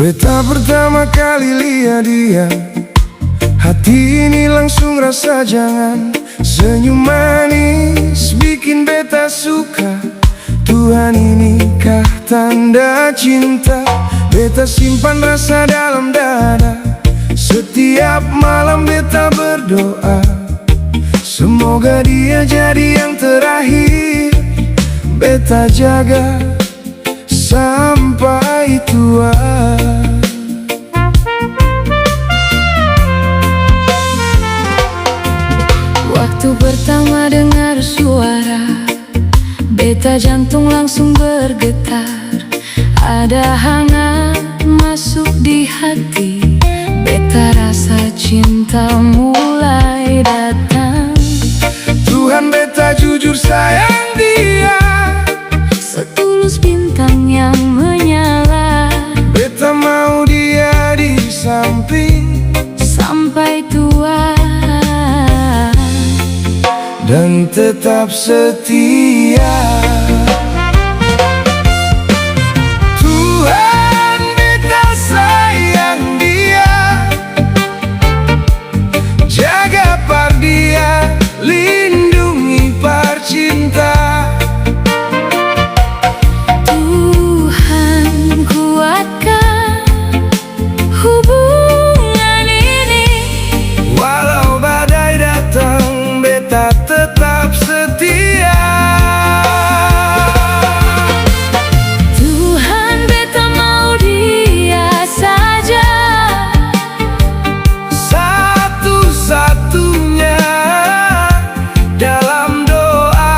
Beta pertama kali lihat dia, hati ini langsung rasa jangan. Senyum manis bikin beta suka. Tuhan, inikah tanda cinta? Beta simpan rasa dalam dada. Setiap malam beta berdoa, semoga dia jadi yang terakhir. Beta jaga sampai tua. Waktu pertama dengar suara, beta jantung langsung bergetar. Ada hangat masuk di hati, beta rasa cinta mulai datang. Tuhan, beta jujur sayang dia, setulus bintang yang menyala. beta mau dia di samping sampai tua dan tetap setia. Tuhan, beta sayang dia, jaga par dia, lindungi par cinta. Tuhan, kuatkan hubungan ini. Walau badai datang, beta tetap setia. Tuhan, beta mau dia saja, Satu-satunya dalam doa.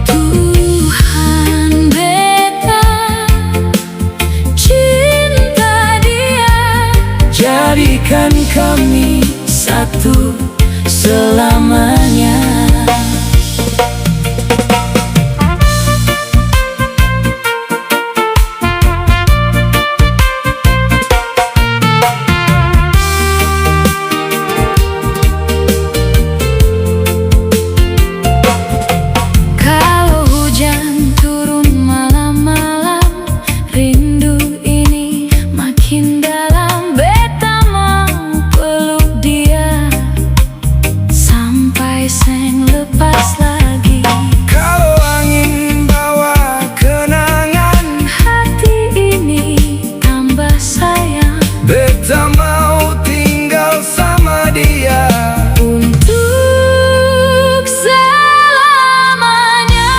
Tuhan, beta cinta dia, Jadikan kami satu selamanya. Kalau hujan turun malam-malam, rindu ini makin dalam. Beta mau peluk dia sampai seng lepas lagi. kalau angin bawa kenangan, Hati ini tambah sayang beta mau tinggal sama dia. untuk selamanya.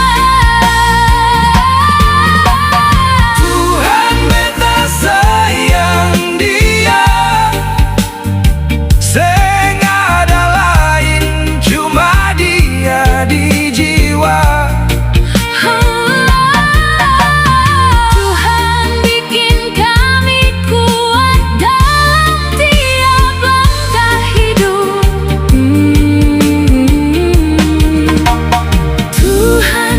Tuhan, beta sayang dia, seng ada lain, cuma dia di jiwa. Tuhan, bikin kami kuat dalam tiap langkah hidup. Tuhan,